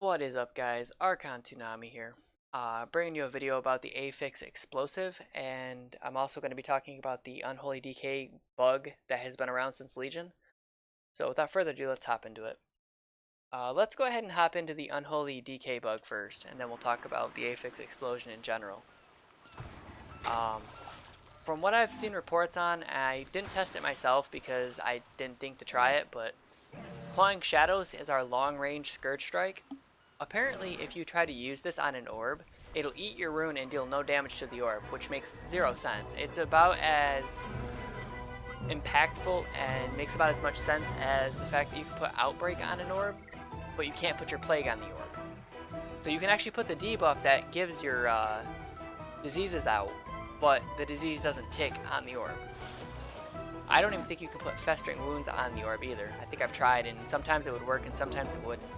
What is up, guys? Archon Tsunami here, bringing you a video about the affix explosive, and I'm also going to be talking about the Unholy DK bug that has been around since Legion. So without further ado, let's hop into it. Let's go ahead and hop into the Unholy DK bug first, and then we'll talk about the affix explosion in general. From what I've seen reports on, I didn't test it myself because I didn't think to try it, but Clawing Shadows is our long-range Scourge Strike. Apparently, if you try to use this on an orb, it'll eat your rune and deal no damage to the orb, which makes zero sense. It's about as impactful and makes about as much sense as the fact that you can put Outbreak on an orb, but you can't put your Plague on the orb. So you can actually put the debuff that gives your diseases out, but the disease doesn't tick on the orb. I don't even think you can put Festering Wounds on the orb either. I think I've tried, and sometimes it would work and sometimes it wouldn't.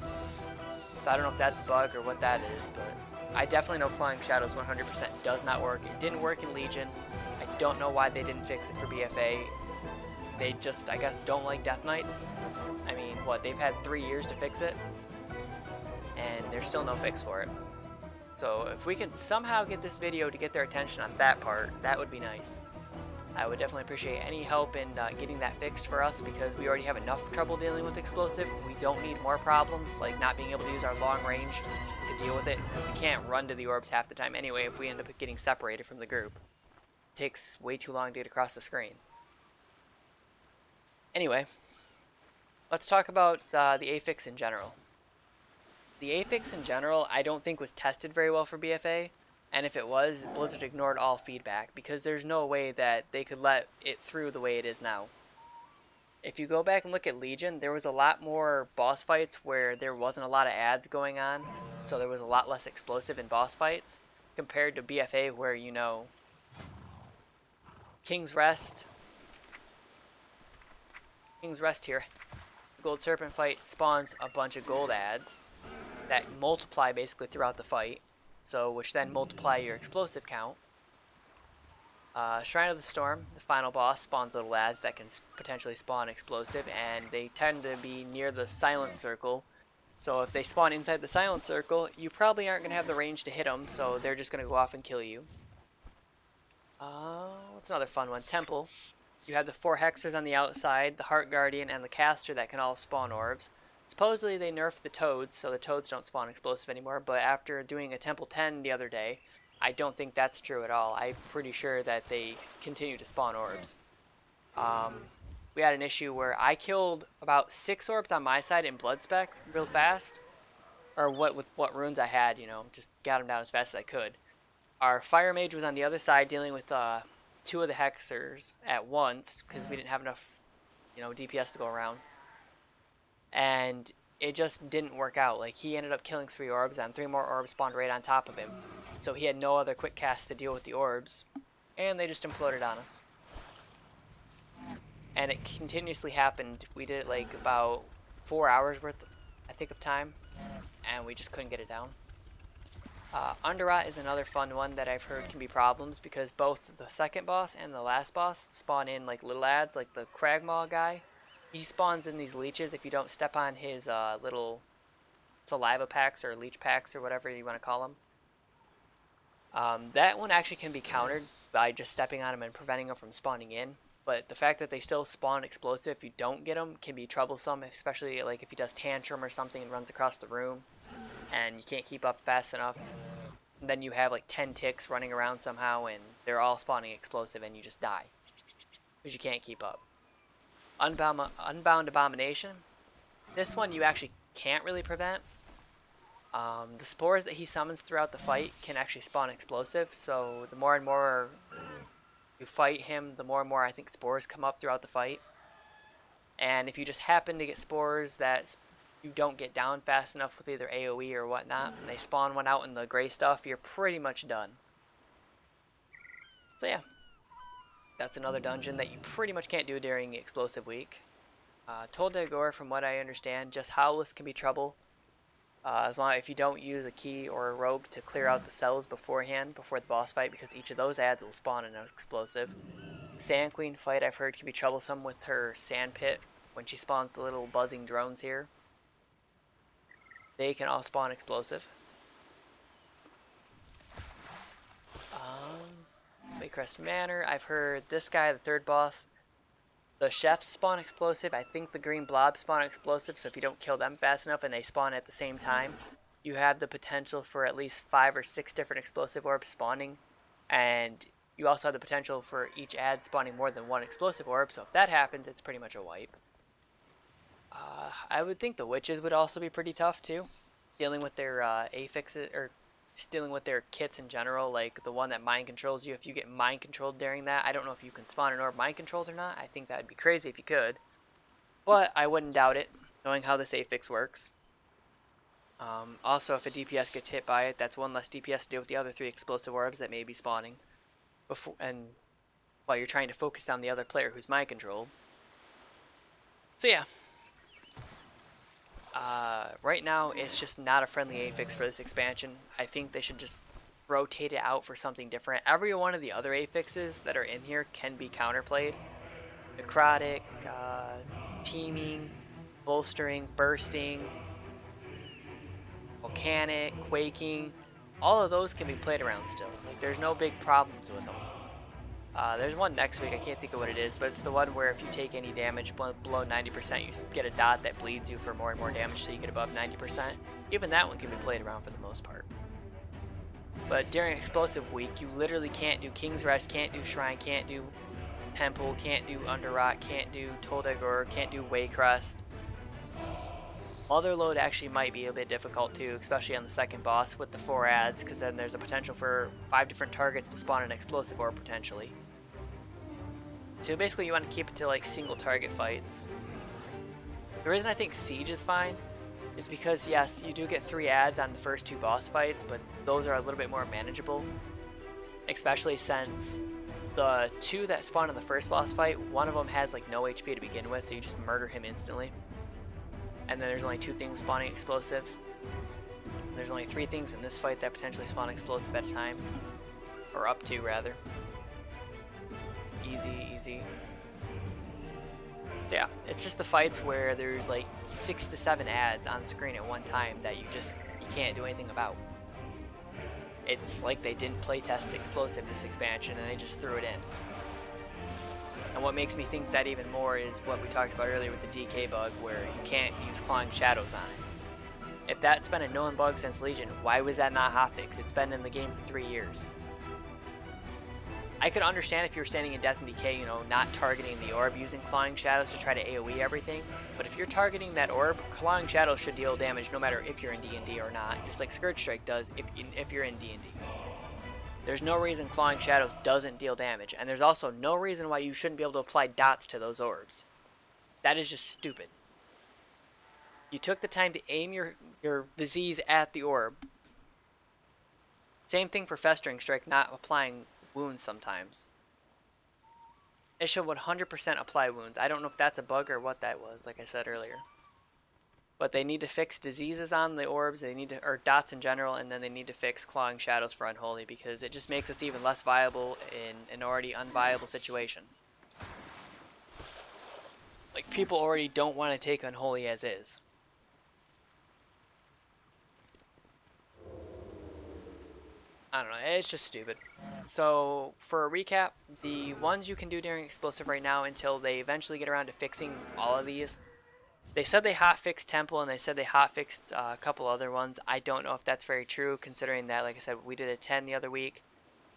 So I don't know if that's a bug or what that is, but I definitely know Clawing Shadows 100% does not work. It didn't work in Legion. I don't know why they didn't fix it for BFA. They just, I guess, don't like Death Knights. I mean, what, they've had 3 years to fix it? And there's still no fix for it. So if we can somehow get this video to get their attention on that part, that would be nice. I would definitely appreciate any help in getting that fixed for us, because we already have enough trouble dealing with explosive. We don't need more problems, like not being able to use our long range to deal with it, because we can't run to the orbs half the time anyway if we end up getting separated from the group. It takes way too long to get across the screen. Anyway, let's talk about the affix in general. The affix in general I don't think was tested very well for BFA. And if it was, Blizzard ignored all feedback, because there's no way that they could let it through the way it is now. If you go back and look at Legion, there was a lot more boss fights where there wasn't a lot of ads going on, so there was a lot less explosive in boss fights, compared to BFA where, you know, King's Rest here, Gold Serpent fight spawns a bunch of gold ads that multiply basically throughout the fight. So, which then multiply your explosive count. Shrine of the Storm, the final boss, spawns little ads that can potentially spawn explosive, and they tend to be near the silent circle. So if they spawn inside the silent circle, you probably aren't going to have the range to hit them, so they're just going to go off and kill you. What's another fun one? Temple. You have the 4 hexers on the outside, the Heart Guardian, and the Caster that can all spawn orbs. Supposedly they nerfed the toads, so the toads don't spawn explosive anymore, but after doing a Temple 10 the other day, I don't think that's true at all. I'm pretty sure that they continue to spawn orbs. We had an issue where I killed about 6 orbs on my side in Blood Spec real fast, or with what runes I had, you know, just got them down as fast as I could. Our Fire Mage was on the other side dealing with 2 of the hexers at once, because we didn't have enough, you know, DPS to go around. And it just didn't work out. Like, he ended up killing 3 orbs, and 3 more orbs spawned right on top of him. So he had no other quick cast to deal with the orbs, and they just imploded on us. And it continuously happened. We did it like about 4 hours worth, I think, of time, and we just couldn't get it down. Underrot is another fun one that I've heard can be problems, because both the second boss and the last boss spawn in like little ads, like the Cragmaw guy. He spawns in these leeches if you don't step on his little saliva packs or leech packs or whatever you want to call them. That one actually can be countered by just stepping on him and preventing him from spawning in. But the fact that they still spawn explosive if you don't get him can be troublesome, especially like if he does tantrum or something and runs across the room and you can't keep up fast enough. And then you have like 10 ticks running around somehow and they're all spawning explosive and you just die because you can't keep up. Unbound Abomination. This one you actually can't really prevent. The spores that he summons throughout the fight can actually spawn explosive, so the more and more you fight him, the more and more I think spores come up throughout the fight. And if you just happen to get spores that you don't get down fast enough with either AoE or whatnot, and they spawn one out in the gray stuff, you're pretty much done. So yeah. That's another dungeon that you pretty much can't do during the explosive week. Toldagor, from what I understand, just Howless can be trouble. As long as if you don't use a key or a rogue to clear out the cells beforehand, before the boss fight, because each of those ads will spawn an explosive. Sand Queen fight I've heard can be troublesome with her sand pit when she spawns the little buzzing drones here. they can all spawn explosive. Waycrest Manor, I've heard this guy, the third boss, the chefs spawn explosive. I think the green blobs spawn explosive, so if you don't kill them fast enough and they spawn at the same time, you have the potential for at least 5 or 6 different explosive orbs spawning. And you also have the potential for each ad spawning more than one explosive orb, so if that happens, it's pretty much a wipe. I would think the witches would also be pretty tough too, dealing with their affixes, or just dealing with their kits in general, like the one that mind controls you. If you get mind controlled during that, I don't know if you can spawn an orb mind controlled or not. I think that would be crazy if you could, but I wouldn't doubt it, knowing how this affix works. Also, if a DPS gets hit by it, that's one less DPS to deal with the other 3 explosive orbs that may be spawning before, and while you're trying to focus on the other player who's mind controlled. So yeah. Right now, it's just not a friendly affix for this expansion. I think they should just rotate it out for something different. Every one of the other affixes that are in here can be counterplayed. Necrotic, teaming, bolstering, bursting, volcanic, quaking. All of those can be played around still. Like, there's no big problems with them. There's one next week, I can't think of what it is, but it's the one where if you take any damage below 90%, you get a dot that bleeds you for more and more damage so you get above 90%. Even that one can be played around for the most part. But during Explosive Week, you literally can't do King's Rest, can't do Shrine, can't do Temple, can't do Underrot, can't do Toldagor, can't do Waycrest. Motherload actually might be a bit difficult too, especially on the second boss with the 4 ads, because then there's a potential for 5 different targets to spawn an explosive orb potentially. So basically you want to keep it to like single target fights. The reason I think Siege is fine is because yes, you do get 3 ads on the first 2 boss fights, but those are a little bit more manageable. Especially since the 2 that spawn in the first boss fight, one of them has like no HP to begin with, so you just murder him instantly. And then there's only 2 things spawning explosive. There's only 3 things in this fight that potentially spawn explosive at a time. Or up to, rather. Easy, easy. So yeah, it's just the fights where there's like 6 to 7 ads on screen at one time that you can't do anything about. It's like they didn't playtest explosive this expansion and they just threw it in. And what makes me think that even more is what we talked about earlier with the DK bug, where you can't use Clawing Shadows on it. If that's been a known bug since Legion, why was that not hotfixed? It's been in the game for 3 years. I could understand if you were standing in Death and Decay, you know, not targeting the orb using Clawing Shadows to try to AoE everything, but if you're targeting that orb, Clawing Shadows should deal damage no matter if you're in D&D or not, just like Scourge Strike does if you're in D&D. There's no reason Clawing Shadows doesn't deal damage, and there's also no reason why you shouldn't be able to apply dots to those orbs. That is just stupid. You took the time to aim your disease at the orb. Same thing for Festering Strike, not applying wounds sometimes. It should 100% apply wounds. I don't know if that's a bug or what that was, like I said earlier. But they need to fix diseases on the orbs, or dots in general, and then they need to fix Clawing Shadows for Unholy, because it just makes us even less viable in an already unviable situation. Like, people already don't want to take Unholy as is. I don't know, it's just stupid. So, for a recap, the ones you can do during Explosive right now until they eventually get around to fixing all of these. They said they hotfixed Temple, and they said they hotfixed a couple other ones. I don't know if that's very true, considering that, like I said, we did a 10 the other week,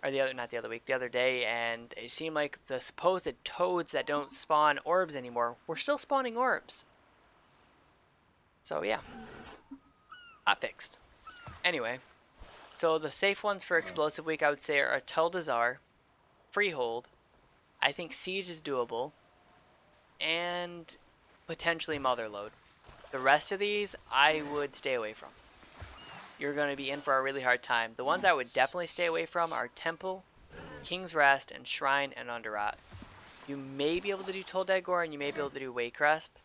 or the other day, and it seemed like the supposed toads that don't spawn orbs anymore were still spawning orbs. So yeah, hotfixed. Anyway, so the safe ones for Explosive Week, I would say, are Teldazar, Freehold. I think Siege is doable, and potentially Motherload. The rest of these, I would stay away from. You're going to be in for a really hard time. The ones I would definitely stay away from are Temple, King's Rest, and Shrine, and Underrot. You may be able to do Toldagor, and you may be able to do Waycrest.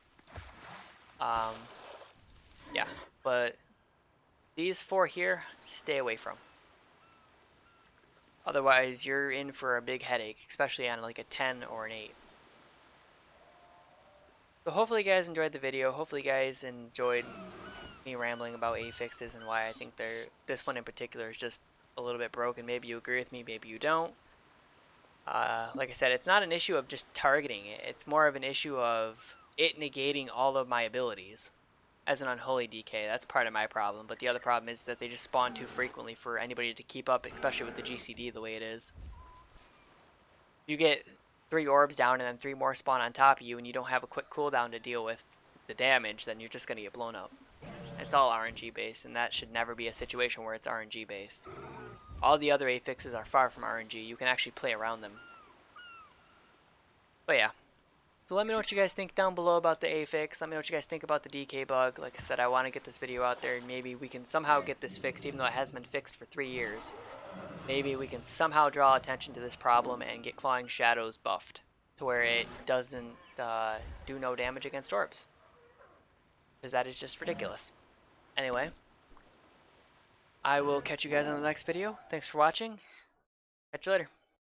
Yeah, but these 4 here, stay away from. Otherwise, you're in for a big headache, especially on like a 10 or an 8. So hopefully you guys enjoyed the video. Hopefully you guys enjoyed me rambling about affixes and why I think this one in particular is just a little bit broken. Maybe you agree with me, maybe you don't. Like I said, it's not an issue of just targeting it. It's more of an issue of it negating all of my abilities. As an Unholy DK, that's part of my problem. But the other problem is that they just spawn too frequently for anybody to keep up, especially with the GCD the way it is. If you get 3 orbs down and then 3 more spawn on top of you and you don't have a quick cooldown to deal with the damage, then you're just going to get blown up. It's all RNG based, and that should never be a situation where it's RNG based. All the other affixes are far from RNG. You can actually play around them. But yeah. So let me know what you guys think down below about the affix. Let me know what you guys think about the DK bug. Like I said, I want to get this video out there and maybe we can somehow get this fixed even though it hasn't been fixed for 3 years. Maybe we can somehow draw attention to this problem and get Clawing Shadows buffed to where it doesn't do no damage against orbs. Because that is just ridiculous. Anyway, I will catch you guys on the next video. Thanks for watching. Catch you later.